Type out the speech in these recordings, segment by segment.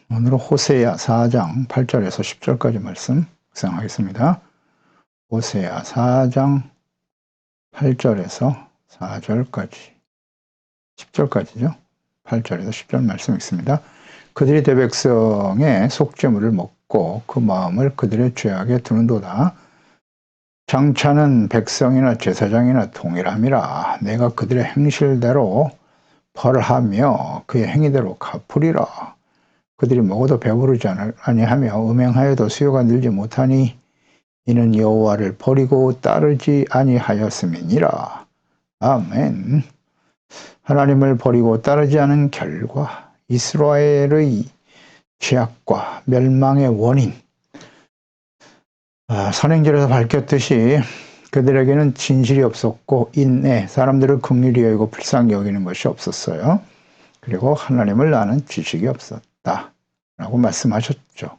오늘은 호세아 4장 8절에서 10절까지 말씀 묵상하겠습니다. 호세아 4장 8절에서 4절까지 10절까지죠. 8절에서 10절 말씀 있습니다. 그들이 대백성의 속죄물을 먹고 그 마음을 그들의 죄악에 두는도다. 장차는 백성이나 제사장이나 동일함이라. 내가 그들의 행실대로 벌하며 그의 행위대로 갚으리라. 그들이 먹어도 배부르지 아니하며 음행하여도 수요가 늘지 못하니 이는 여호와를 버리고 따르지 아니하였음이니라. 아멘. 하나님을 버리고 따르지 않은 결과 이스라엘의 죄악과 멸망의 원인, 선행절에서 밝혔듯이 그들에게는 진실이 없었고 인내, 사람들을 긍휼히 여기고 불쌍히 여기는 것이 없었어요. 그리고 하나님을 아는 지식이 없었다 라고 말씀하셨죠.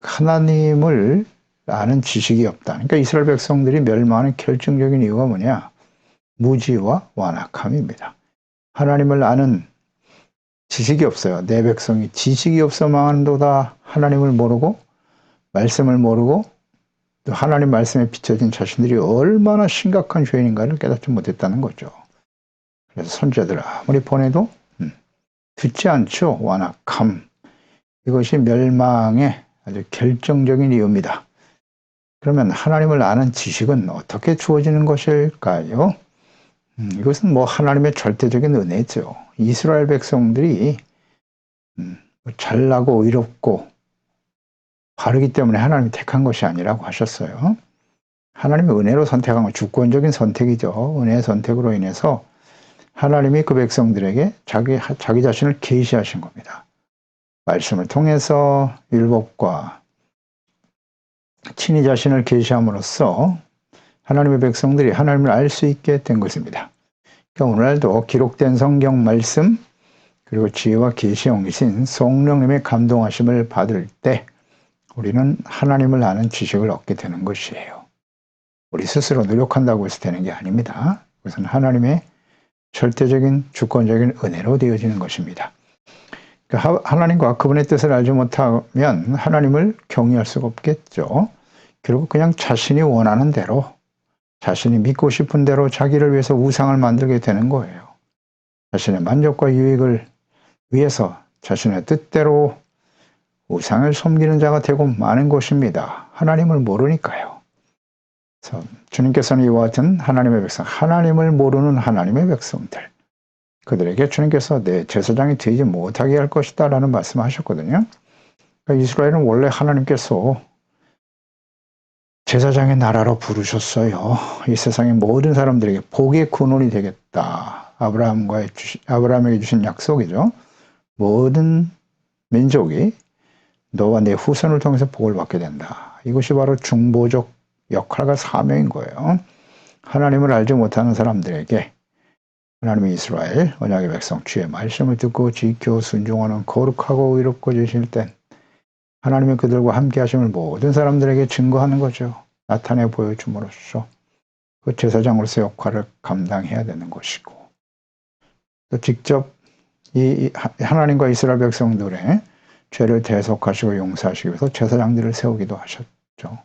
하나님을 아는 지식이 없다. 그러니까 이스라엘 백성들이 멸망하는 결정적인 이유가 뭐냐? 무지와 완악함입니다. 하나님을 아는 지식이 없어요. 내 백성이 지식이 없어 망한도다. 하나님을 모르고 말씀을 모르고 또 하나님 말씀에 비춰진 자신들이 얼마나 심각한 죄인인가를 깨닫지 못했다는 거죠. 그래서 선지자들 아무리 보내도 듣지 않죠. 완악함. 이것이 멸망의 아주 결정적인 이유입니다. 그러면 하나님을 아는 지식은 어떻게 주어지는 것일까요? 이것은 하나님의 절대적인 은혜죠. 이스라엘 백성들이 잘나고 의롭고 바르기 때문에 하나님이 택한 것이 아니라고 하셨어요. 하나님의 은혜로 선택한 건 주권적인 선택이죠. 은혜의 선택으로 인해서 하나님이 그 백성들에게 자기 자신을 계시하신 겁니다. 말씀을 통해서 율법과 친히 자신을 계시함으로써 하나님의 백성들이 하나님을 알 수 있게 된 것입니다. 그러니까 오늘도 기록된 성경 말씀 그리고 지혜와 계시의 옹이신 성령님의 감동하심을 받을 때 우리는 하나님을 아는 지식을 얻게 되는 것이에요. 우리 스스로 노력한다고 해서 되는 게 아닙니다. 그것은 하나님의 절대적인 주권적인 은혜로 되어지는 것입니다. 그러니까 하나님과 그분의 뜻을 알지 못하면 하나님을 경외할 수가 없겠죠. 결국 그냥 자신이 원하는 대로 자신이 믿고 싶은 대로 자기를 위해서 우상을 만들게 되는 거예요. 자신의 만족과 유익을 위해서 자신의 뜻대로 우상을 섬기는 자가 되고 마는 것입니다. 하나님을 모르니까요. 그래서 주님께서는 이와 같은 하나님의 백성, 하나님을 모르는 하나님의 백성들, 그들에게 주님께서 내 제사장이 되지 못하게 할 것이다 라는 말씀하셨거든요. 그러니까 이스라엘은 원래 하나님께서 제사장의 나라로 부르셨어요. 이 세상의 모든 사람들에게 복의 근원이 되겠다. 아브라함에게 주신 약속이죠. 모든 민족이 너와 내 후손을 통해서 복을 받게 된다. 이것이 바로 중보적 역할과 사명인 거예요. 하나님을 알지 못하는 사람들에게 하나님의 이스라엘 언약의 백성 주의 말씀을 듣고 지켜 순종하는 거룩하고 의롭고 되실 땐 하나님의 그들과 함께 하심을 모든 사람들에게 증거하는 거죠. 나타내 보여줌으로써 그 제사장으로서 역할을 감당해야 되는 것이고 또 직접 이 하나님과 이스라엘 백성들의 죄를 대속하시고 용서하시기 위해서 제사장들을 세우기도 하셨죠.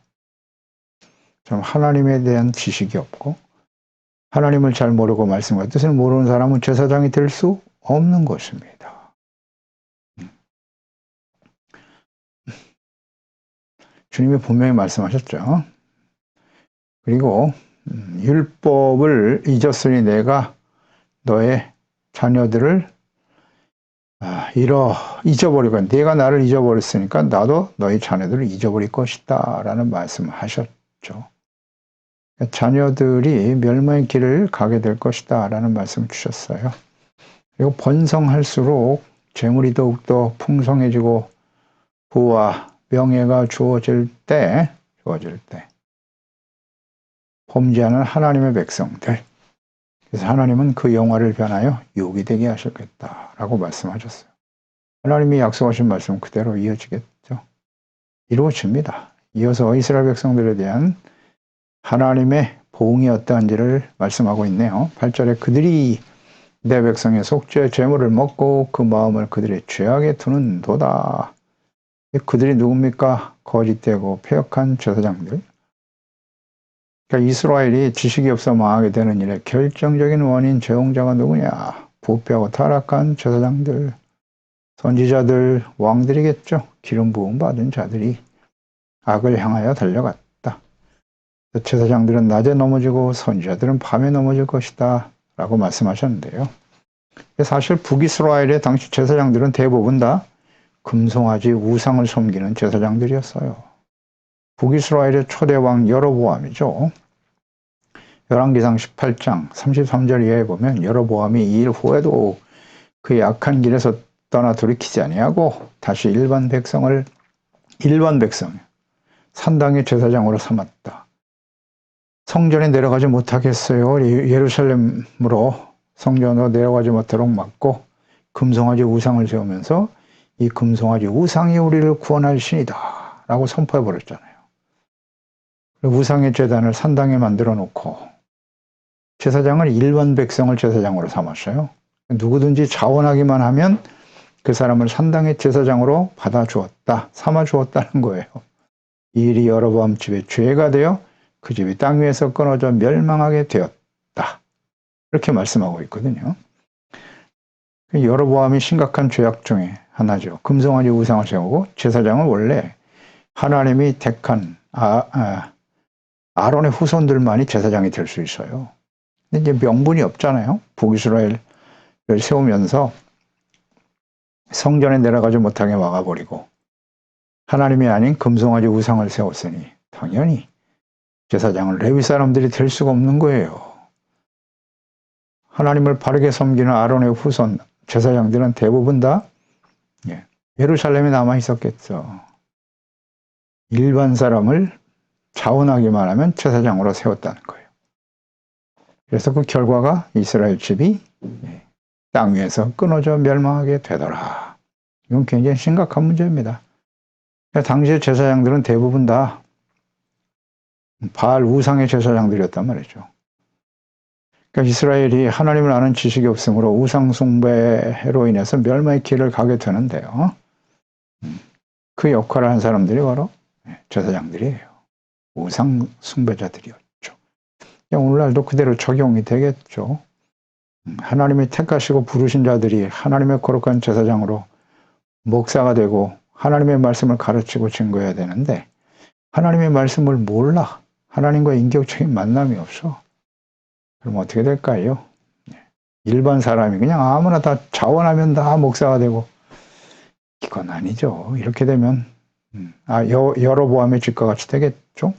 좀 하나님에 대한 지식이 없고 하나님을 잘 모르고 말씀과 뜻을 모르는 사람은 제사장이 될 수 없는 것입니다. 주님이 분명히 말씀하셨죠. 그리고 율법을 잊었으니 내가 너의 자녀들을 잊어버리고 내가 나를 잊어버렸으니까 나도 너희 자녀들을 잊어버릴 것이다 라는 말씀을 하셨죠. 자녀들이 멸망의 길을 가게 될 것이다 라는 말씀을 주셨어요. 그리고 번성할수록 재물이 더욱더 풍성해지고 부와 명예가 주어질 때 범죄하는 하나님의 백성들, 그래서 하나님은 그 영화를 변하여 욕이 되게 하셨겠다라고 말씀하셨어요. 하나님이 약속하신 말씀 그대로 이어지겠죠. 이루어집니다. 이어서 이스라엘 백성들에 대한 하나님의 보응이 어떠한지를 말씀하고 있네요. 8절에 그들이 내 백성의 속죄 제물을 먹고 그 마음을 그들의 죄악에 두는도다. 그들이 누굽니까? 거짓되고 패역한 제사장들. 그러니까 이스라엘이 지식이 없어 망하게 되는 일의 결정적인 원인 제공자가 누구냐? 부패하고 타락한 제사장들, 선지자들, 왕들이겠죠. 기름 부음 받은 자들이 악을 향하여 달려갔다. 제사장들은 낮에 넘어지고 선지자들은 밤에 넘어질 것이다 라고 말씀하셨는데요. 사실 북이스라엘의 당시 제사장들은 대부분 다 금송아지 우상을 섬기는 제사장들이었어요. 북이스라엘의 초대왕 여로보암이죠. 열왕기상 18장 33절 이하에 보면 여로보암이 이 일 후에도 그의 악한 길에서 떠나 돌이키지 아니하고 다시 일반 백성 산당의 제사장으로 삼았다. 성전에 내려가지 못하겠어요. 예루살렘으로 성전으로 내려가지 못하도록 막고 금송아지 우상을 세우면서 이 금송아지 우상이 우리를 구원할 신이다 라고 선포해 버렸잖아요. 우상의 제단을 산당에 만들어 놓고 제사장을 일반 백성을 제사장으로 삼았어요. 누구든지 자원하기만 하면 그 사람을 산당의 제사장으로 받아주었다, 삼아주었다는 거예요. 이 일이 여로보암 집의 죄가 되어 그 집이 땅 위에서 끊어져 멸망하게 되었다. 이렇게 말씀하고 있거든요. 여로보암이 심각한 죄악 중에 하나죠. 금송아지 우상을 세우고 제사장은 원래 하나님이 택한 아론의 후손들만이 제사장이 될 수 있어요. 근데 이제 명분이 없잖아요. 북이스라엘을 세우면서 성전에 내려가지 못하게 막아버리고 하나님이 아닌 금송아지 우상을 세웠으니 당연히 제사장은 레위 사람들이 될 수가 없는 거예요. 하나님을 바르게 섬기는 아론의 후손 제사장들은 대부분 다 예루살렘에 남아 있었겠죠. 일반 사람을 자원하기만 하면 제사장으로 세웠다는 거예요. 그래서 그 결과가 이스라엘 집이 땅 위에서 끊어져 멸망하게 되더라. 이건 굉장히 심각한 문제입니다. 당시의 제사장들은 대부분 다 바알 우상의 제사장들이었단 말이죠. 그러니까 이스라엘이 하나님을 아는 지식이 없으므로 우상 숭배로 인해서 멸망의 길을 가게 되는데요. 그 역할을 한 사람들이 바로 제사장들이에요. 우상 숭배자들이었죠. 오늘날도 그대로 적용이 되겠죠. 하나님이 택하시고 부르신 자들이 하나님의 거룩한 제사장으로 목사가 되고 하나님의 말씀을 가르치고 증거해야 되는데 하나님의 말씀을 몰라. 하나님과 인격적인 만남이 없어. 그럼 어떻게 될까요? 일반 사람이 그냥 아무나 다 자원하면 다 목사가 되고 이건 아니죠. 이렇게 되면 여로보암의 집과 같이 되겠죠.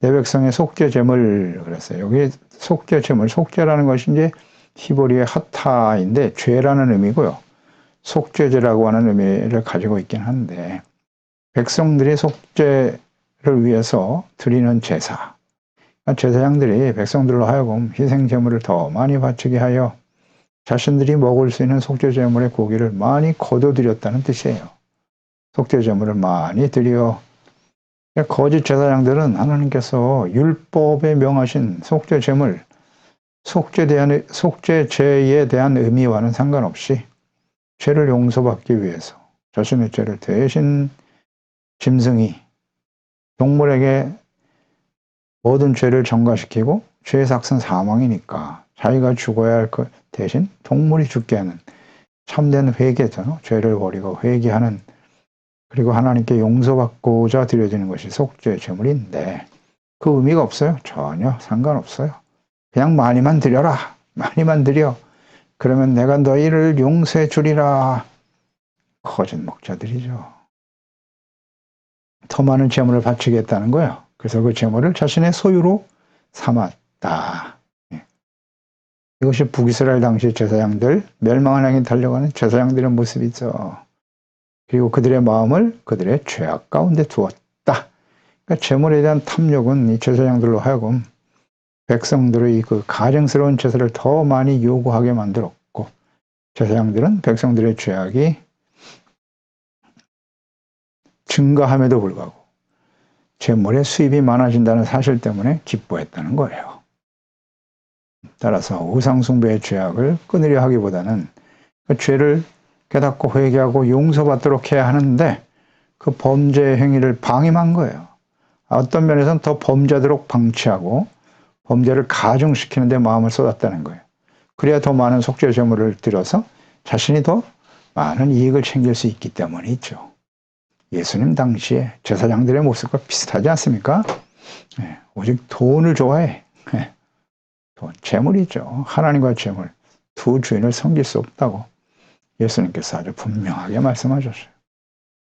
내 백성의 속죄 제물 그랬어요. 여기 속죄 제물, 속죄라는 것이 이제 히브리의 하타인데 죄라는 의미고요. 속죄제라고 하는 의미를 가지고 있긴 한데 백성들의 속죄를 위해서 드리는 제사. 제사장들이 백성들로 하여금 희생 제물을 더 많이 바치게 하여 자신들이 먹을 수 있는 속죄 제물의 고기를 많이 거둬들였다는 뜻이에요. 속죄 제물을 많이 드려. 거짓 제사장들은 하나님께서 율법에 명하신 속죄 제물, 속죄제에 대한 의미와는 상관없이 죄를 용서받기 위해서 자신의 죄를 대신 짐승이 동물에게 모든 죄를 전가시키고 죄의 삭은 사망이니까 자기가 죽어야 할 것 대신 동물이 죽게 하는 참된 회개잖아요. 죄를 버리고 회개하는 그리고 하나님께 용서받고자 드려지는 것이 속죄 제물인데 그 의미가 없어요. 전혀 상관없어요. 그냥 많이만 드려라. 많이만 드려. 그러면 내가 너희를 용서해 주리라. 거짓 목자들이죠. 더 많은 제물을 바치겠다는 거예요. 그래서 그 제물을 자신의 소유로 삼았다. 이것이 북이스라엘 당시 제사장들, 멸망을 향해 달려가는 제사장들의 모습이죠. 그리고 그들의 마음을 그들의 죄악 가운데 두었다. 그러니까 제물에 대한 탐욕은 이 제사장들로 하여금 백성들의 그 가증스러운 제사를 더 많이 요구하게 만들었고 제사장들은 백성들의 죄악이 증가함에도 불구하고 제물의 수입이 많아진다는 사실 때문에 기뻐했다는 거예요. 따라서 우상숭배의 죄악을 끊으려 하기보다는 그 죄를 깨닫고 회개하고 용서받도록 해야 하는데 그 범죄 행위를 방임한 거예요. 어떤 면에서는 더 범죄하도록 방치하고 범죄를 가중시키는 데 마음을 쏟았다는 거예요. 그래야 더 많은 속죄 제물을 들여서 자신이 더 많은 이익을 챙길 수 있기 때문이죠. 예수님 당시에 제사장들의 모습과 비슷하지 않습니까? 오직 돈을 좋아해. 돈, 재물이죠. 하나님과 재물, 두 주인을 섬길 수 없다고 예수님께서 아주 분명하게 말씀하셨어요.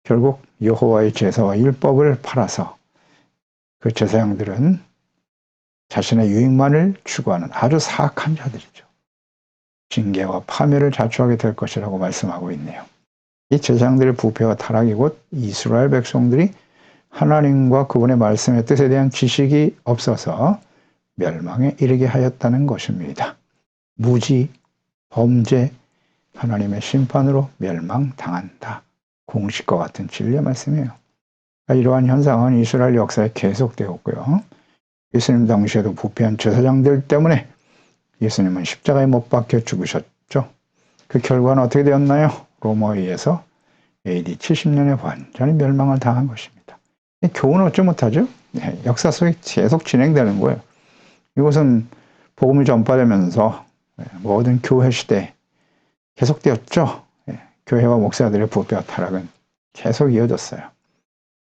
결국 여호와의 제사와 율법을 팔아서 그 제사장들은 자신의 유익만을 추구하는 아주 사악한 자들이죠. 징계와 파멸을 자초하게 될 것이라고 말씀하고 있네요. 이 제사장들의 부패와 타락이 곧 이스라엘 백성들이 하나님과 그분의 말씀의 뜻에 대한 지식이 없어서 멸망에 이르게 하였다는 것입니다. 무지, 범죄, 하나님의 심판으로 멸망당한다. 공식과 같은 진리의 말씀이에요. 이러한 현상은 이스라엘 역사에 계속되었고요. 예수님 당시에도 부패한 제사장들 때문에 예수님은 십자가에 못 박혀 죽으셨죠. 그 결과는 어떻게 되었나요? 로마에 의해서 AD 70년에 완전히 멸망을 당한 것입니다. 교훈은 어찌 못하죠? 역사 속에 계속 진행되는 거예요. 이것은 복음이 전파되면서 모든 교회 시대에 계속되었죠. 교회와 목사들의 부패와 타락은 계속 이어졌어요.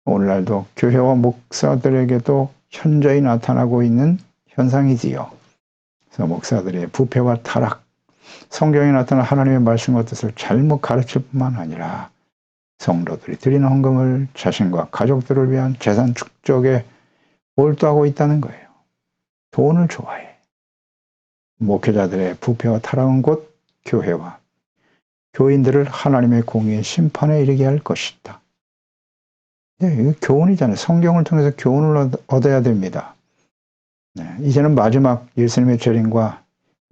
오늘날도 교회와 목사들에게도 현저히 나타나고 있는 현상이지요. 그래서 목사들의 부패와 타락, 성경에 나타난 하나님의 말씀과 뜻을 잘못 가르칠 뿐만 아니라 성도들이 드리는 헌금을 자신과 가족들을 위한 재산 축적에 몰두하고 있다는 거예요. 돈을 좋아해. 목회자들의 부패와 타락은 곧 교회와 교인들을 하나님의 공의의 심판에 이르게 할 것이다. 이거 교훈이잖아요. 성경을 통해서 교훈을 얻어야 됩니다. 이제는 마지막 예수님의 재림과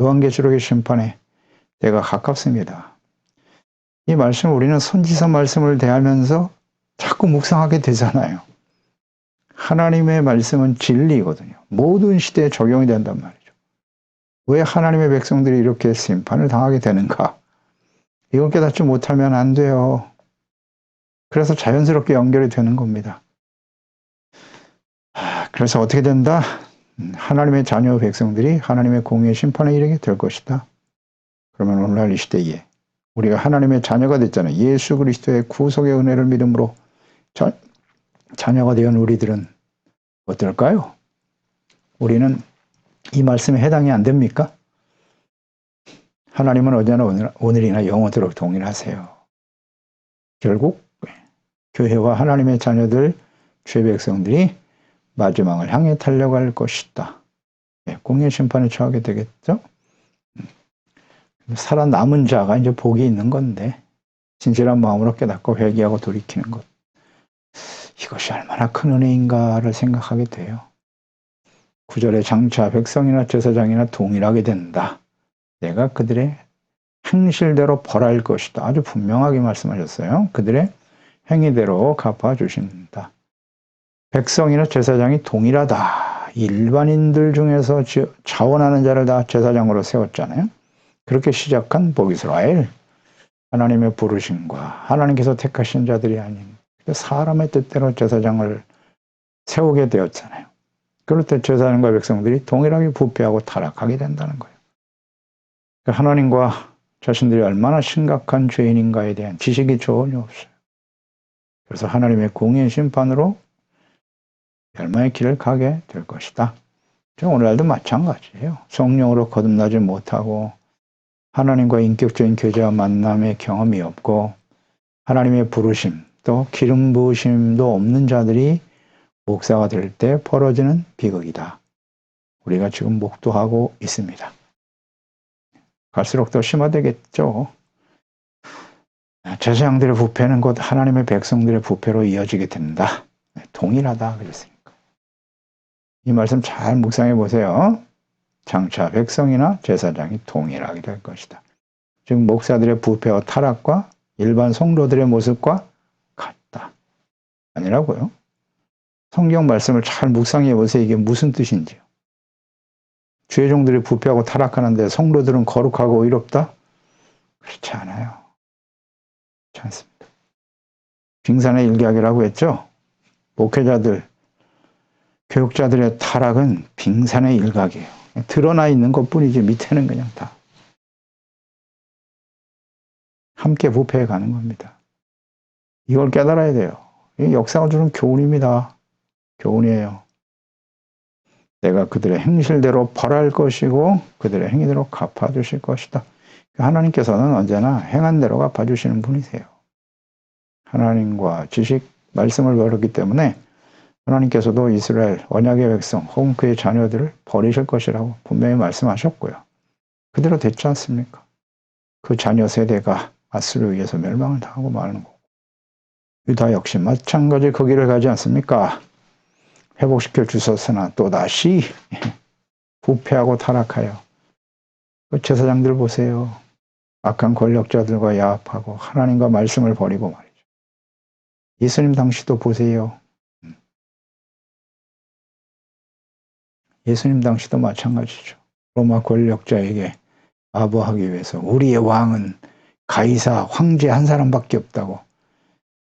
요한계시록의 심판에 때가 가깝습니다. 이 말씀을 우리는 선지서 말씀을 대하면서 자꾸 묵상하게 되잖아요. 하나님의 말씀은 진리거든요. 모든 시대에 적용이 된단 말이죠. 왜 하나님의 백성들이 이렇게 심판을 당하게 되는가? 이걸 깨닫지 못하면 안 돼요. 그래서 자연스럽게 연결이 되는 겁니다. 그래서 어떻게 된다? 하나님의 자녀 백성들이 하나님의 공의의 심판에 이르게 될 것이다. 그러면 오늘날 이 시대에 우리가 하나님의 자녀가 됐잖아요. 예수 그리스도의 구속의 은혜를 믿음으로 자녀가 된 우리들은 어떨까요? 우리는 이 말씀에 해당이 안 됩니까? 하나님은 어제나 오늘이나 영원토록 동일하세요. 결국 교회와 하나님의 자녀들, 죄 백성들이 마지막을 향해 달려갈 것이다. 공의 심판에 처하게 되겠죠? 살아남은 자가 이제 복이 있는 건데 진실한 마음으로 깨닫고 회개하고 돌이키는 것. 이것이 얼마나 큰 은혜인가를 생각하게 돼요. 9절에 장차 백성이나 제사장이나 동일하게 된다. 내가 그들의 행실대로 벌할 것이다. 아주 분명하게 말씀하셨어요. 그들의 행위대로 갚아주신다. 백성이나 제사장이 동일하다. 일반인들 중에서 자원하는 자를 다 제사장으로 세웠잖아요. 그렇게 시작한 북이스라엘, 하나님의 부르심과 하나님께서 택하신 자들이 아닌 사람의 뜻대로 제사장을 세우게 되었잖아요. 그럴 때 제사장과 백성들이 동일하게 부패하고 타락하게 된다는 거예요. 하나님과 자신들이 얼마나 심각한 죄인인가에 대한 지식이 전혀 없어요. 그래서 하나님의 공의의 심판으로 멸망의 길을 가게 될 것이다. 오늘날도 마찬가지예요. 성령으로 거듭나지 못하고 하나님과 인격적인 교제와 만남의 경험이 없고 하나님의 부르심 또 기름 부으심도 없는 자들이 목사가 될 때 벌어지는 비극이다. 우리가 지금 목도하고 있습니다. 갈수록 더 심화되겠죠. 제사장들의 부패는 곧 하나님의 백성들의 부패로 이어지게 된다. 동일하다 그랬으니까. 이 말씀 잘 묵상해 보세요. 장차 백성이나 제사장이 동일하게 될 것이다. 즉 목사들의 부패와 타락과 일반 성도들의 모습과 같다. 아니라고요. 성경 말씀을 잘 묵상해 보세요. 이게 무슨 뜻인지요. 주의 종들이 부패하고 타락하는데 성도들은 거룩하고 의롭다? 그렇지 않아요. 그렇지 않습니다. 빙산의 일격이라고 했죠. 목회자들, 교육자들의 타락은 빙산의 일각이에요. 드러나 있는 것뿐이지 밑에는 그냥 다 함께 부패해 가는 겁니다. 이걸 깨달아야 돼요. 이 역사가 주는 교훈입니다. 교훈이에요. 내가 그들의 행실대로 벌할 것이고 그들의 행위대로 갚아주실 것이다. 하나님께서는 언제나 행한 대로 갚아주시는 분이세요. 하나님과 지식, 말씀을 배웠기 때문에 하나님께서도 이스라엘 언약의 백성 혹은 그의 자녀들을 버리실 것이라고 분명히 말씀하셨고요. 그대로 됐지 않습니까? 그 자녀 세대가 아수르에 의해서 멸망을 당하고 마는 거고, 유다 역시 마찬가지 그 길을 가지 않습니까? 회복시켜 주셨으나 또다시 부패하고 타락하여 그 제사장들 보세요. 악한 권력자들과 야합하고 하나님과 말씀을 버리고 말이죠. 예수님 당시도 보세요. 예수님 당시도 마찬가지죠. 로마 권력자에게 아부하기 위해서 우리의 왕은 가이사 황제 한 사람밖에 없다고,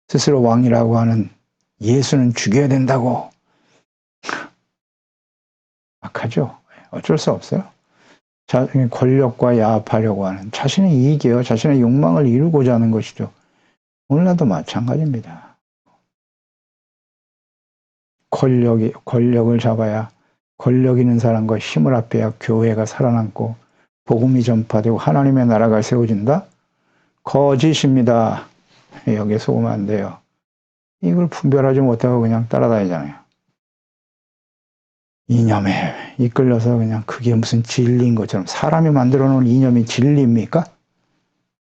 스스로 왕이라고 하는 예수는 죽여야 된다고. 악하죠. 어쩔 수 없어요. 권력과 야합하려고 하는 자신의 이익이에요. 자신의 욕망을 이루고자 하는 것이죠. 오늘날도 마찬가지입니다. 권력을 잡아야, 권력 있는 사람과 힘을 합해야 교회가 살아남고 복음이 전파되고 하나님의 나라가 세워진다? 거짓입니다. 여기에 속으면 안 돼요. 이걸 분별하지 못하고 그냥 따라다니잖아요. 이념에 이끌려서 그냥 그게 무슨 진리인 것처럼, 사람이 만들어 놓은 이념이 진리입니까?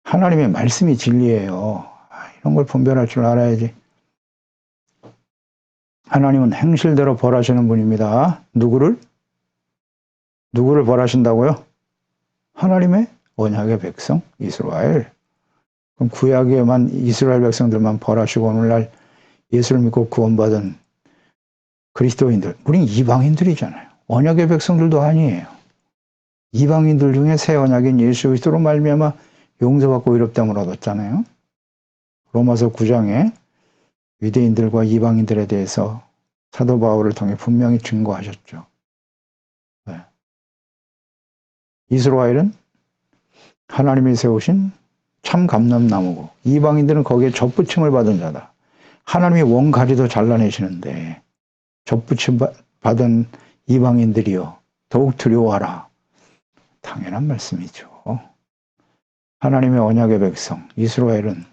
하나님의 말씀이 진리예요. 이런 걸 분별할 줄 알아야지. 하나님은 행실대로 벌하시는 분입니다. 누구를 벌하신다고요? 하나님의 언약의 백성 이스라엘. 그럼 구약에만 이스라엘 백성들만 벌하시고 오늘날 예수를 믿고 구원받은 그리스도인들, 우린 이방인들이잖아요. 언약의 백성들도 아니에요. 이방인들 중에 새 언약인 예수 그리스도로 말미암아 용서받고 의롭다함을 얻었잖아요. 로마서 9장에 유대인들과 이방인들에 대해서 사도 바울을 통해 분명히 증거하셨죠. 네. 이스라엘은 하나님이 세우신 참 감람나무고 이방인들은 거기에 접붙임을 받은 자다. 하나님이 원가리도 잘라내시는데 접붙임 받은 이방인들이여 더욱 두려워하라. 당연한 말씀이죠. 하나님의 언약의 백성 이스라엘은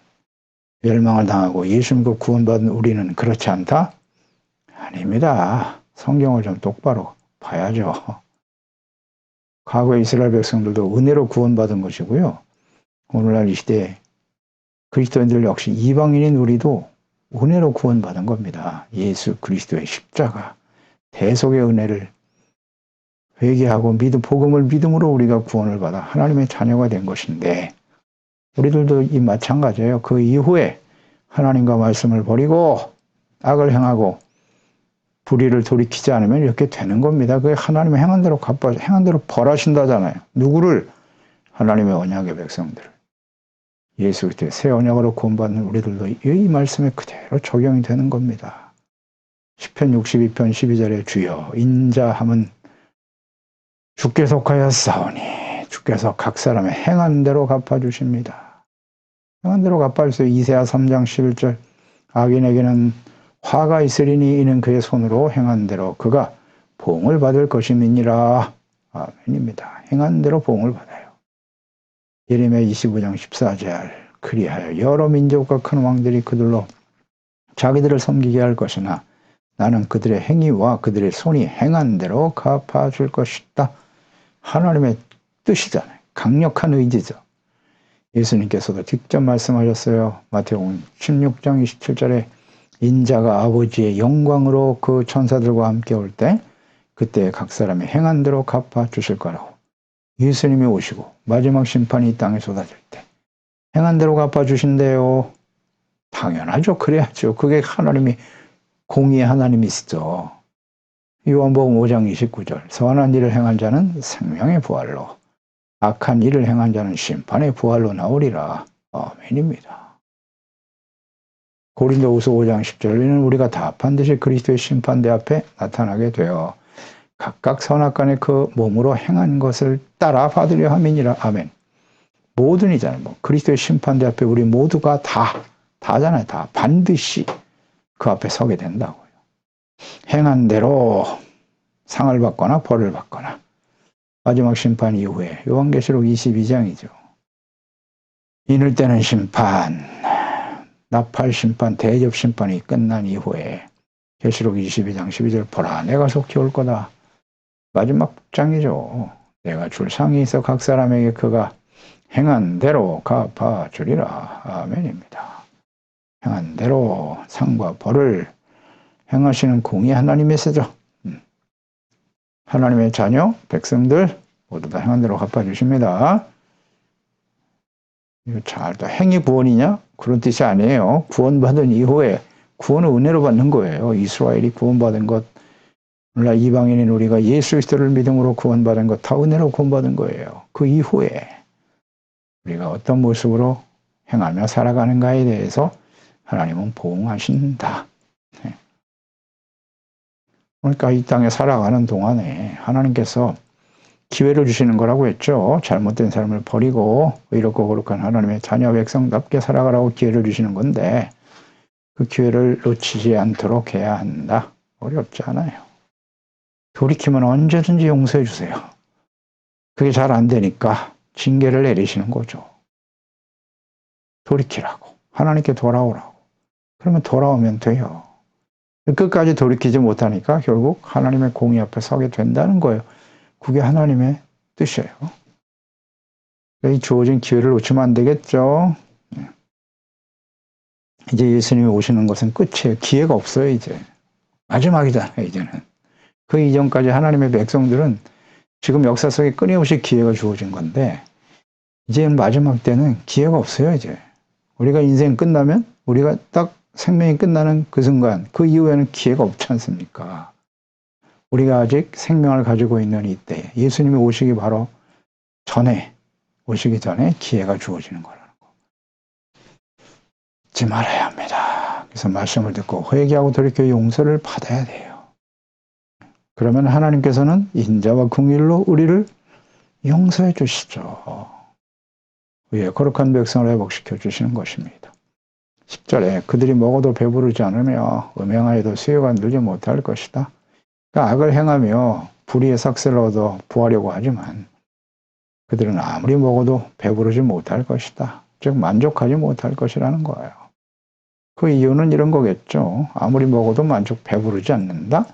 멸망을 당하고 예수 믿고 구원받은 우리는 그렇지 않다? 아닙니다. 성경을 좀 똑바로 봐야죠. 과거의 이스라엘 백성들도 은혜로 구원받은 것이고요. 오늘날 이 시대에 그리스도인들 역시 이방인인 우리도 은혜로 구원받은 겁니다. 예수 그리스도의 십자가, 대속의 은혜를 회개하고 복음을 믿음으로 우리가 구원을 받아 하나님의 자녀가 된 것인데, 우리들도 이 마찬가지예요. 그 이후에 하나님과 말씀을 버리고 악을 행하고 불의를 돌이키지 않으면 이렇게 되는 겁니다. 그게 하나님의 행한 대로 행한 대로 벌하신다잖아요. 누구를? 하나님의 언약의 백성들을. 예수 그리스도의 새 언약으로 구원받는 우리들도 이 말씀에 그대로 적용이 되는 겁니다. 시편 62편 12절에 주여 인자함은 주께 속하였사오니 주께서 각 사람의 행한 대로 갚아주십니다. 행한 대로 갚아주세요. 이사야 3장 11절 악인에게는 화가 있으리니 이는 그의 손으로 행한 대로 그가 보응을 받을 것임이니라. 아멘입니다. 행한 대로 보응을 받아요. 예레미야 25장 14절 그리하여 여러 민족과 큰 왕들이 그들로 자기들을 섬기게 할 것이나 나는 그들의 행위와 그들의 손이 행한 대로 갚아줄 것이다. 하나님의 뜻이잖아요. 강력한 의지죠. 예수님께서도 직접 말씀하셨어요. 마태복음 16장 27절에 인자가 아버지의 영광으로 그 천사들과 함께 올 때 그때 각 사람이 행한 대로 갚아주실 거라고. 예수님이 오시고 마지막 심판이 이 땅에 쏟아질 때 행한 대로 갚아주신대요. 당연하죠. 그래야죠. 그게 하나님이 공의의 하나님이시죠. 요한복음 5장 29절 선한 일을 행한 자는 생명의 부활로 악한 일을 행한 자는 심판의 부활로 나오리라. 아멘입니다. 고린도후서 5장 10절 이는 우리가 다 반드시 그리스도의 심판대 앞에 나타나게 되어 각각 선악간의 그 몸으로 행한 것을 따라 받으려 함이니라. 아멘. 모든이잖아요. 뭐 그리스도의 심판대 앞에 우리 모두가 다잖아요. 다 반드시 그 앞에 서게 된다고요. 행한 대로 상을 받거나 벌을 받거나 마지막 심판 이후에 요한계시록 22장이죠. 이늘 때는 심판, 나팔 심판, 대접 심판이 끝난 이후에 계시록 22장 12절 보라 내가 속히 올 거다. 마지막 장이죠. 내가 줄 상이 있어 각 사람에게 그가 행한 대로 갚아주리라. 아멘입니다. 행한 대로 상과 벌을 행하시는 공의 하나님이시죠. 하나님의 자녀, 백성들 모두 다 행한 대로 갚아주십니다. 이거 또 행위 구원이냐? 그런 뜻이 아니에요. 구원받은 이후에 구원은 은혜로 받는 거예요. 이스라엘이 구원받은 것, 오늘날 이방인인 우리가 예수 그리스도를 믿음으로 구원받은 것 다 은혜로 구원받은 거예요. 그 이후에 우리가 어떤 모습으로 행하며 살아가는가에 대해서 하나님은 보응하신다. 그러니까 이 땅에 살아가는 동안에 하나님께서 기회를 주시는 거라고 했죠. 잘못된 삶을 버리고 의롭고 거룩한 하나님의 자녀 백성답게 살아가라고 기회를 주시는 건데 그 기회를 놓치지 않도록 해야 한다. 어렵지 않아요. 돌이키면 언제든지 용서해 주세요. 그게 잘 안 되니까 징계를 내리시는 거죠. 돌이키라고. 하나님께 돌아오라고. 그러면 돌아오면 돼요. 끝까지 돌이키지 못하니까 결국 하나님의 공의 앞에 서게 된다는 거예요. 그게 하나님의 뜻이에요. 이 주어진 기회를 놓치면 안 되겠죠. 이제 예수님이 오시는 것은 끝이에요. 기회가 없어요, 이제. 마지막이잖아요, 이제는. 그 이전까지 하나님의 백성들은 지금 역사 속에 끊임없이 기회가 주어진 건데, 이제 마지막 때는 기회가 없어요, 이제. 우리가 인생 끝나면, 우리가 딱 생명이 끝나는 그 순간, 그 이후에는 기회가 없지 않습니까? 우리가 아직 생명을 가지고 있는 이때, 예수님이 오시기 바로 전에, 오시기 전에 기회가 주어지는 거라는 거. 잊지 말아야 합니다. 그래서 말씀을 듣고 회개하고 돌이켜 용서를 받아야 돼요. 그러면 하나님께서는 인자와 긍휼로 우리를 용서해 주시죠. 예, 거룩한 백성을 회복시켜 주시는 것입니다. 10절에 그들이 먹어도 배부르지 않으며 음행하여도 수요가 늘지 못할 것이다. 그러니까 악을 행하며 불의의 삭슬을 얻어 부하려고 하지만 그들은 아무리 먹어도 배부르지 못할 것이다. 즉 만족하지 못할 것이라는 거예요. 그 이유는 이런 거겠죠. 아무리 먹어도 배부르지 않는다.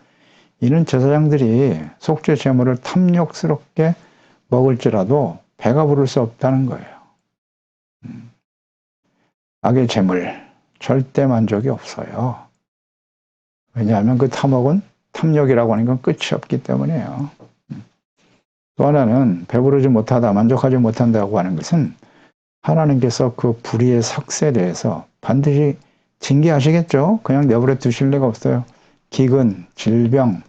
이는 제사장들이 속죄 제물을 탐욕스럽게 먹을지라도 배가 부를 수 없다는 거예요. 악의 제물 절대 만족이 없어요. 왜냐하면 그 탐욕은 탐욕이라고 하는 건 끝이 없기 때문이에요. 또 하나는 배부르지 못하다, 만족하지 못한다고 하는 것은 하나님께서 그 불의의 삭스에 대해서 반드시 징계하시겠죠. 그냥 내버려 두실 리가 없어요. 기근, 질병,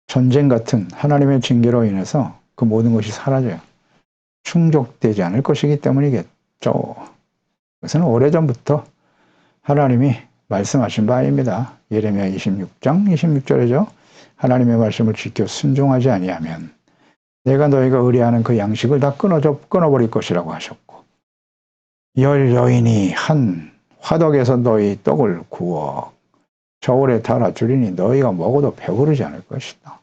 전쟁 같은 하나님의 징계로 인해서 그 모든 것이 사라져요. 충족되지 않을 것이기 때문이겠죠. 그것은 오래전부터 하나님이 말씀하신 바입니다. 예레미야 26장 26절이죠. 하나님의 말씀을 지켜 순종하지 아니하면 내가 너희가 의뢰하는 그 양식을 다 끊어버릴 것이라고 하셨고 10 여인이 한 화덕에서 너희 떡을 구워 저울에 달아주리니 너희가 먹어도 배부르지 않을 것이다.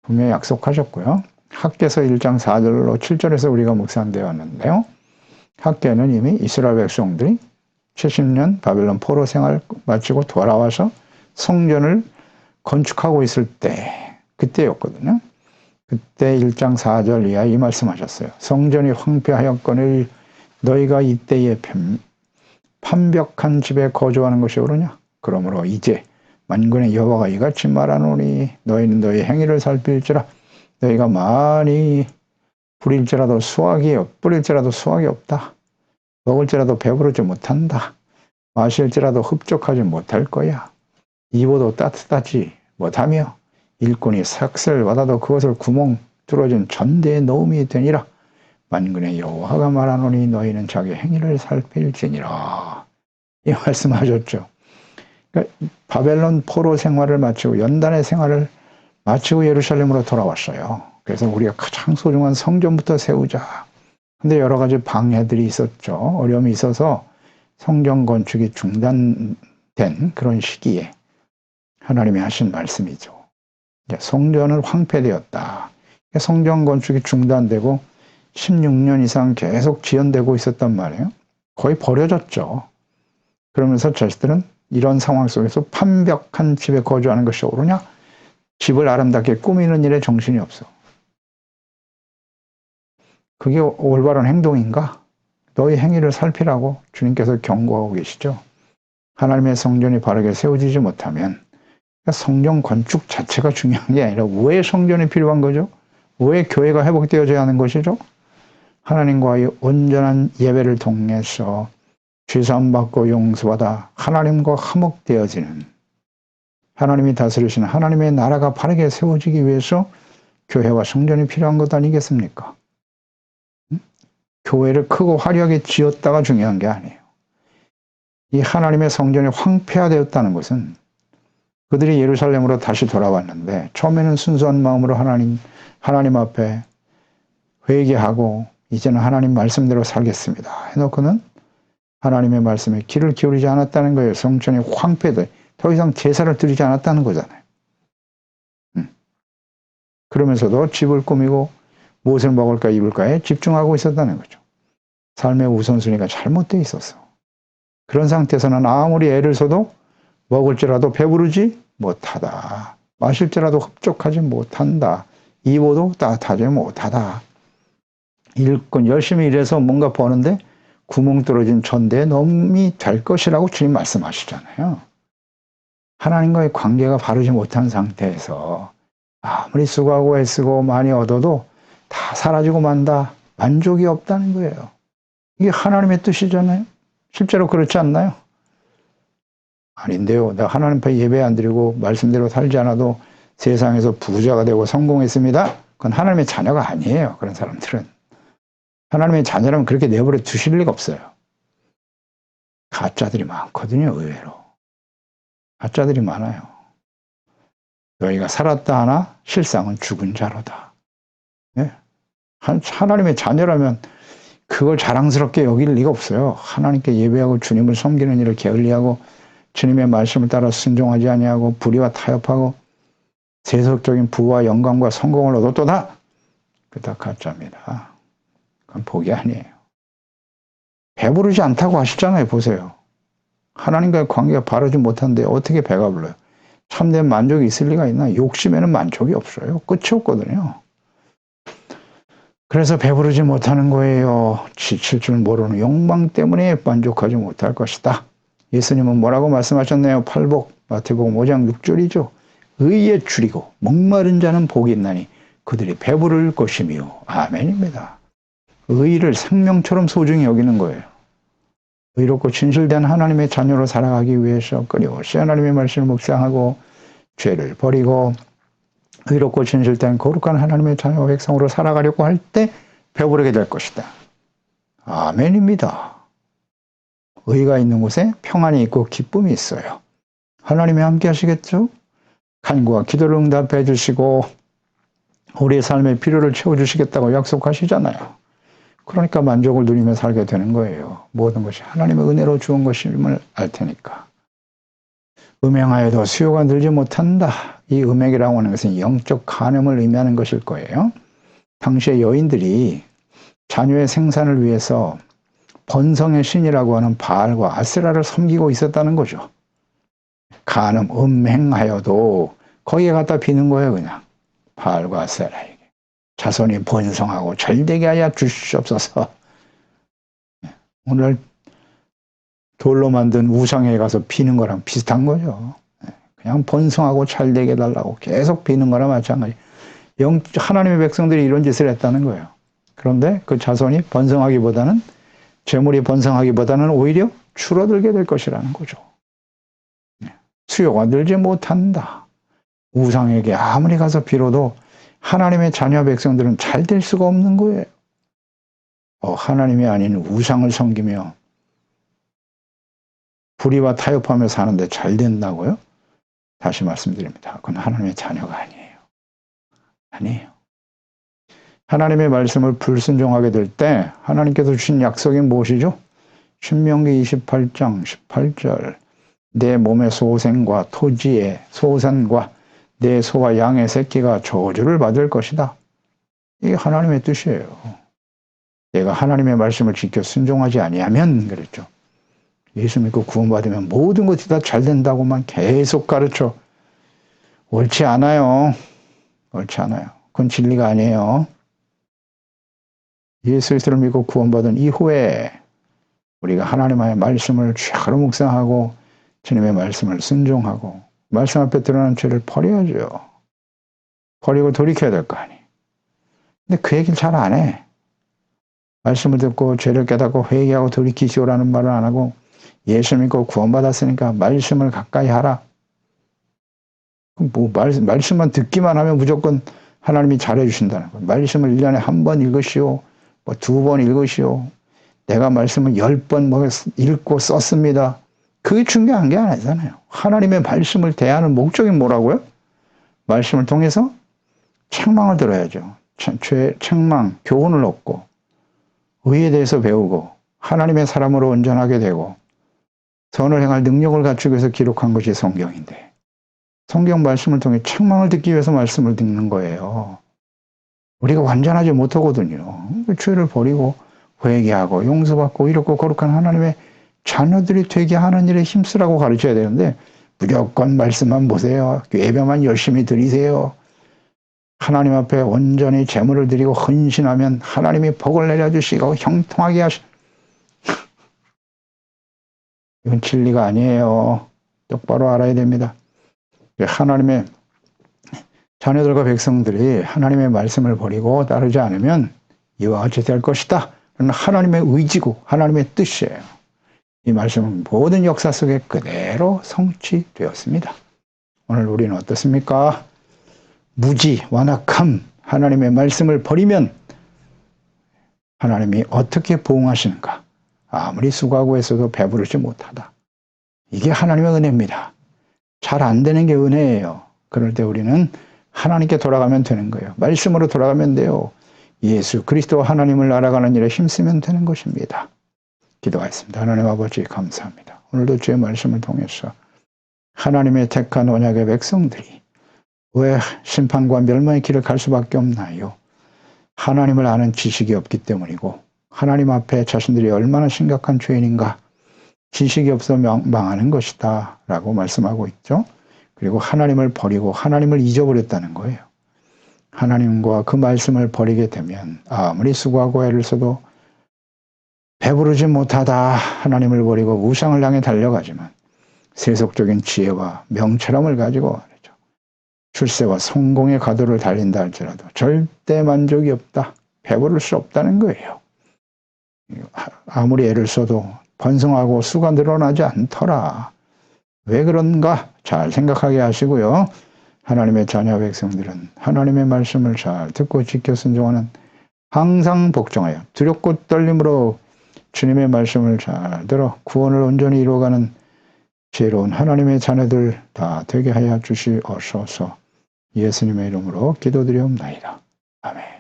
분명히 약속하셨고요. 학개서 1장 4절로 7절에서 우리가 묵상되었는데요. 학개는 이미 이스라엘 백성들이 70년 바벨론 포로 생활 마치고 돌아와서 성전을 건축하고 있을 때 그때였거든요. 그때 1장 4절 이하에 이 말씀하셨어요. 성전이 황폐하였거늘 너희가 이때에 판벽한 집에 거주하는 것이 옳으냐? 그러므로 이제 만군의 여호와가 이같이 말하노니 너희는 너희 행위를 살필지라 너희가 많이 뿌릴지라도 수확이 없다. 먹을지라도 배부르지 못한다. 마실지라도 흡족하지 못할 거야. 입어도 따뜻하지 못하며 일꾼이 삭슬 받아도 그것을 구멍 뚫어진 전대에 넣음이 되니라. 만군의 여호와가 말하노니 너희는 자기 행위를 살필지니라. 이 말씀하셨죠. 그러니까 바벨론 포로 생활을 마치고 연단의 생활을 마치고 예루살렘으로 돌아왔어요. 그래서 우리가 가장 소중한 성전부터 세우자. 근데 여러 가지 방해들이 있었죠. 어려움이 있어서 성전 건축이 중단된 그런 시기에 하나님이 하신 말씀이죠. 성전은 황폐되었다. 성전 건축이 중단되고 16년 이상 계속 지연되고 있었단 말이에요. 거의 버려졌죠. 그러면서 자식들은 이런 상황 속에서 판벽한 집에 거주하는 것이 옳으냐? 집을 아름답게 꾸미는 일에 정신이 없어. 그게 올바른 행동인가? 너희 행위를 살피라고 주님께서 경고하고 계시죠. 하나님의 성전이 바르게 세워지지 못하면 성전 건축 자체가 중요한 게 아니라 왜 성전이 필요한 거죠? 왜 교회가 회복되어져야 하는 것이죠? 하나님과의 온전한 예배를 통해서 죄사함받고 용서받아 하나님과 화목되어지는, 하나님이 다스리시는 하나님의 나라가 바르게 세워지기 위해서 교회와 성전이 필요한 것 아니겠습니까? 교회를 크고 화려하게 지었다가 중요한 게 아니에요. 이 하나님의 성전이 황폐화되었다는 것은 그들이 예루살렘으로 다시 돌아왔는데 처음에는 순수한 마음으로 하나님 앞에 회개하고 이제는 하나님 말씀대로 살겠습니다 해놓고는 하나님의 말씀에 귀를 기울이지 않았다는 거예요. 성전이 황폐돼 더 이상 제사를 드리지 않았다는 거잖아요. 그러면서도 집을 꾸미고 무엇을 먹을까 입을까에 집중하고 있었다는 거죠. 삶의 우선순위가 잘못되어 있었어. 그런 상태에서는 아무리 애를 써도 먹을지라도 배부르지 못하다. 마실지라도 흡족하지 못한다. 입어도 따뜻하지 못하다. 일꾼 열심히 일해서 뭔가 버는데 구멍 뚫어진 전대에 넣음이 될 것이라고 주님 말씀하시잖아요. 하나님과의 관계가 바르지 못한 상태에서 아무리 수고하고 애쓰고 많이 얻어도 다 사라지고 만다. 만족이 없다는 거예요. 이게 하나님의 뜻이잖아요. 실제로 그렇지 않나요? 아닌데요. 내가 하나님 앞에 예배 안 드리고 말씀대로 살지 않아도 세상에서 부자가 되고 성공했습니다. 그건 하나님의 자녀가 아니에요. 그런 사람들은. 하나님의 자녀라면 그렇게 내버려 두실 리가 없어요. 가짜들이 많거든요. 의외로. 가짜들이 많아요. 너희가 살았다 하나 실상은 죽은 자로다. 네? 하나님의 자녀라면 그걸 자랑스럽게 여길 리가 없어요. 하나님께 예배하고 주님을 섬기는 일을 게을리하고 주님의 말씀을 따라 순종하지 아니하고 불의와 타협하고 세속적인 부와 영광과 성공을 얻었도다. 그거 다 가짜입니다. 그건 복이 아니에요. 배부르지 않다고 하시잖아요. 보세요. 하나님과의 관계가 바르지 못한데 어떻게 배가 불러요? 참된 만족이 있을 리가 있나? 욕심에는 만족이 없어요. 끝이 없거든요. 그래서 배부르지 못하는 거예요. 지칠 줄 모르는 욕망 때문에 만족하지 못할 것이다. 예수님은 뭐라고 말씀하셨나요? 팔복 마태복음 5장 6절이죠. 의에 줄이고 목마른 자는 복이 있나니 그들이 배부를 것이며 아멘입니다. 의를 생명처럼 소중히 여기는 거예요. 의롭고 진실된 하나님의 자녀로 살아가기 위해서 끊임없이 하나님의 말씀을 묵상하고 죄를 버리고 의롭고 진실된 거룩한 하나님의 자녀 백성으로 살아가려고 할 때 배부르게 될 것이다. 아멘입니다. 의가 있는 곳에 평안이 있고 기쁨이 있어요. 하나님이 함께 하시겠죠? 간구와 기도를 응답해 주시고 우리의 삶의 필요를 채워주시겠다고 약속하시잖아요. 그러니까 만족을 누리며 살게 되는 거예요. 모든 것이 하나님의 은혜로 주은 것임을 알 테니까. 음행하여도 수요가 늘지 못한다. 이 음행이라고 하는 것은 영적 간음을 의미하는 것일 거예요. 당시의 여인들이 자녀의 생산을 위해서 번성의 신이라고 하는 바알과 아세라를 섬기고 있었다는 거죠. 간음, 음행하여도 거기에 갖다 비는 거예요. 그냥 바알과 아세라에게. 자손이 번성하고 잘되게 하여 주시옵소서. 오늘 돌로 만든 우상에 가서 비는 거랑 비슷한 거죠. 그냥 번성하고 잘되게 해달라고 계속 비는 거랑 마찬가지. 하나님의 백성들이 이런 짓을 했다는 거예요. 그런데 그 자손이 번성하기보다는 재물이 번성하기보다는 오히려 줄어들게 될 것이라는 거죠. 수요가 늘지 못한다. 우상에게 아무리 가서 빌어도 하나님의 자녀 백성들은 잘 될 수가 없는 거예요. 하나님이 아닌 우상을 섬기며 불의와 타협하며 사는데 잘 된다고요? 다시 말씀드립니다. 그건 하나님의 자녀가 아니에요. 아니에요. 하나님의 말씀을 불순종하게 될 때 하나님께서 주신 약속이 무엇이죠? 신명기 28장 18절 내 몸의 소생과 토지의 소산과 내 소와 양의 새끼가 저주를 받을 것이다. 이게 하나님의 뜻이에요. 내가 하나님의 말씀을 지켜 순종하지 아니하면 그랬죠. 예수 믿고 구원받으면 모든 것이 다 잘 된다고만 계속 가르쳐. 옳지 않아요. 옳지 않아요. 그건 진리가 아니에요. 예수 그리스도를 믿고 구원받은 이후에 우리가 하나님의 말씀을 죄로 묵상하고 주님의 말씀을 순종하고 말씀 앞에 드러난 죄를 버려야죠. 버리고 돌이켜야 될 거 아니에요. 근데 그 얘기를 잘 안 해. 말씀을 듣고 죄를 깨닫고 회개하고 돌이키시오라는 말을 안 하고 예수 믿고 구원받았으니까 말씀을 가까이 하라. 말씀만 듣기만 하면 무조건 하나님이 잘해주신다는 거예요. 말씀을 1년에 한 번 읽으시오. 2번 읽으시오. 내가 말씀을 10번 읽고 썼습니다. 그게 중요한 게 아니잖아요. 하나님의 말씀을 대하는 목적이 뭐라고요? 말씀을 통해서 책망을 들어야죠. 책망, 교훈을 얻고 의에 대해서 배우고 하나님의 사람으로 온전하게 되고 선을 행할 능력을 갖추기 위해서 기록한 것이 성경인데 성경 말씀을 통해 책망을 듣기 위해서 말씀을 듣는 거예요. 우리가 완전하지 못하거든요. 죄를 버리고 회개하고 용서받고 이렇고 거룩한 하나님의 자녀들이 되게 하는 일에 힘쓰라고 가르쳐야 되는데 무조건 말씀만 보세요. 예배만 열심히 드리세요. 하나님 앞에 온전히 제물을 드리고 헌신하면 하나님이 복을 내려주시고 형통하게 하시. 이건 진리가 아니에요. 똑바로 알아야 됩니다. 하나님의 자녀들과 백성들이 하나님의 말씀을 버리고 따르지 않으면 이와 같이 될 것이다. 하나님의 의지고 하나님의 뜻이에요. 이 말씀은 모든 역사 속에 그대로 성취되었습니다. 오늘 우리는 어떻습니까? 무지, 완악함, 하나님의 말씀을 버리면 하나님이 어떻게 보응하시는가? 아무리 수고하고 했어도 배부르지 못하다. 이게 하나님의 은혜입니다. 잘 안 되는 게 은혜예요. 그럴 때 우리는 하나님께 돌아가면 되는 거예요. 말씀으로 돌아가면 돼요. 예수 그리스도와 하나님을 알아가는 일에 힘쓰면 되는 것입니다. 기도하겠습니다. 하나님 아버지 감사합니다. 오늘도 주의 말씀을 통해서 하나님의 택한 언약의 백성들이 왜 심판과 멸망의 길을 갈 수밖에 없나요? 하나님을 아는 지식이 없기 때문이고 하나님 앞에 자신들이 얼마나 심각한 죄인인가 지식이 없어 망하는 것이다 라고 말씀하고 있죠. 그리고 하나님을 버리고 하나님을 잊어버렸다는 거예요. 하나님과 그 말씀을 버리게 되면 아무리 수고하고 애를 써도 배부르지 못하다 하나님을 버리고 우상을 향해 달려가지만 세속적인 지혜와 명철함을 가지고 출세와 성공의 가도를 달린다 할지라도 절대 만족이 없다. 배부를 수 없다는 거예요. 아무리 애를 써도 번성하고 수가 늘어나지 않더라. 왜 그런가? 잘 생각하게 하시고요. 하나님의 자녀 백성들은 하나님의 말씀을 잘 듣고 지켜 순종하는 항상 복종하여 두렵고 떨림으로 주님의 말씀을 잘 들어 구원을 온전히 이루어가는 지혜로운 하나님의 자녀들 다 되게 하여 주시옵소서. 예수님의 이름으로 기도드리옵나이다. 아멘.